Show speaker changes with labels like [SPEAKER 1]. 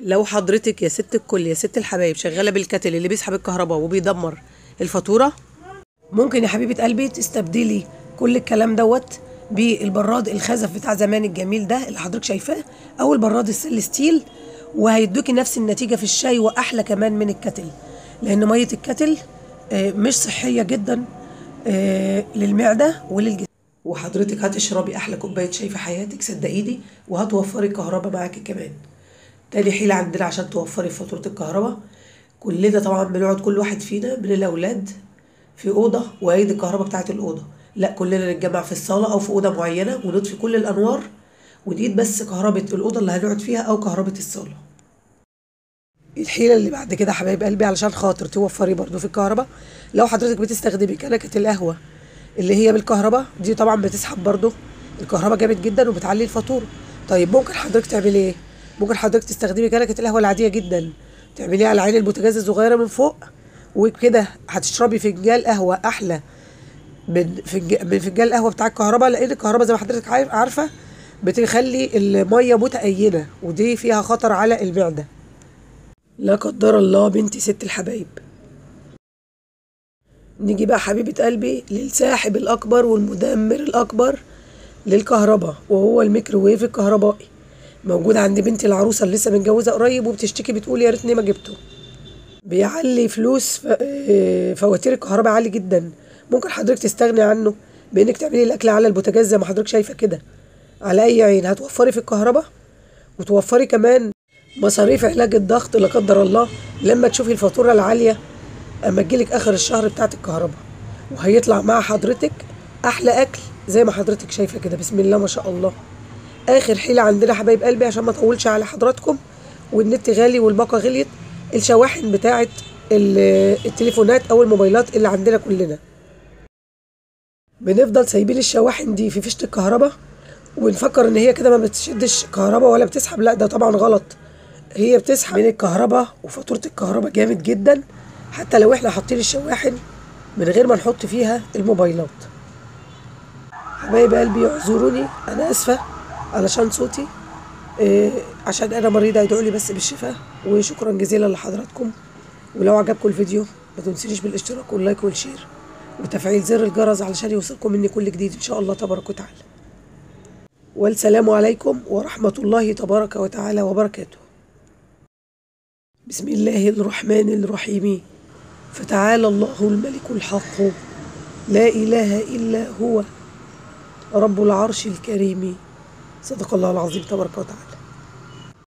[SPEAKER 1] لو حضرتك يا ست الكل يا ست الحبايب شغاله بالكتل اللي بيسحب الكهرباء وبيدمر الفاتوره، ممكن يا حبيبه قلبي تستبدلي كل الكلام دوت بالبراد الخزف بتاع زمان الجميل ده اللي حضرتك شايفاه، او البراد الستيل، وهيدوكي نفس النتيجه في الشاي واحلى كمان من الكتل، لان ميه الكتل مش صحيه جدا للمعده وللجسم. وحضرتك هتشربي احلى كوبايه شاي في حياتك صدقيني، وهتوفري كهرباء معاكي كمان. تاني حيلة عندنا عشان توفري فاتورة الكهرباء، كلنا طبعا بنقعد كل واحد فينا من الأولاد في أوضة وهيدي الكهرباء بتاعت الأوضة، لا كلنا نتجمع في الصالة أو في أوضة معينة ونطفي كل الأنوار ونقيد بس كهرباء الأوضة اللي هنقعد فيها أو كهرباء الصالة. الحيلة اللي بعد كده حبايب قلبي علشان خاطر توفري برضو في الكهرباء، لو حضرتك بتستخدمي كنكة القهوة اللي هي بالكهرباء دي طبعا بتسحب برضو الكهرباء جامد جدا وبتعلي الفاتورة. طيب ممكن حضرتك تعملي ايه؟ ممكن حضرتك تستخدمي كنكة القهوة العادية جدا، تعمليها على عين البوتاجاز الصغيرة من فوق، وكده هتشربي فنجان قهوة أحلى من فنجان القهوة بتاع الكهرباء، لأن الكهرباء زي ما حضرتك عارفة بتخلي المية متأينة ودي فيها خطر على المعدة لا قدر الله بنتي ست الحبايب. نيجي بقى حبيبة قلبي للساحب الأكبر والمدمر الأكبر للكهرباء، وهو الميكروويف الكهربائي. موجود عند بنتي العروسة اللي لسه متجوزة قريب وبتشتكي بتقول يا ريتني ما جبته، بيعلي فلوس فواتير الكهرباء عالي جدا. ممكن حضرتك تستغني عنه بانك تعملي الاكل على البوتاجاز زي ما حضرتك شايفه كده على اي عين، هتوفري في الكهرباء وتوفري كمان مصاريف علاج الضغط لا قدر الله لما تشوفي الفاتوره العاليه اما تجيلك اخر الشهر بتاعت الكهرباء، وهيطلع مع حضرتك احلى اكل زي ما حضرتك شايفه كده بسم الله ما شاء الله. اخر حيله عندنا حبايب قلبي عشان ما اطولش على حضراتكم والنت غالي والباقه غليت، الشواحن بتاعت التليفونات او الموبايلات اللي عندنا كلنا. بنفضل سايبين الشواحن دي في فيشه الكهرباء ونفكر ان هي كده ما بتشدش كهرباء ولا بتسحب، لا ده طبعا غلط، هي بتسحب من الكهرباء وفاتوره الكهرباء جامد جدا حتى لو احنا حاطين الشواحن من غير ما نحط فيها الموبايلات. حبايب قلبي اعذروني انا اسفه علشان صوتي، عشان انا مريضه يدعوا لي بس بالشفاء، وشكرا جزيلا لحضراتكم. ولو عجبكم الفيديو ما تنسونيش بالاشتراك واللايك والشير وتفعيل زر الجرس علشان يوصلكم مني كل جديد ان شاء الله تبارك وتعالى. والسلام عليكم ورحمه الله تبارك وتعالى وبركاته. بسم الله الرحمن الرحيم. فتعالى الله الملك الحق لا اله الا هو رب العرش الكريم. صدق الله العظيم تبارك وتعالى.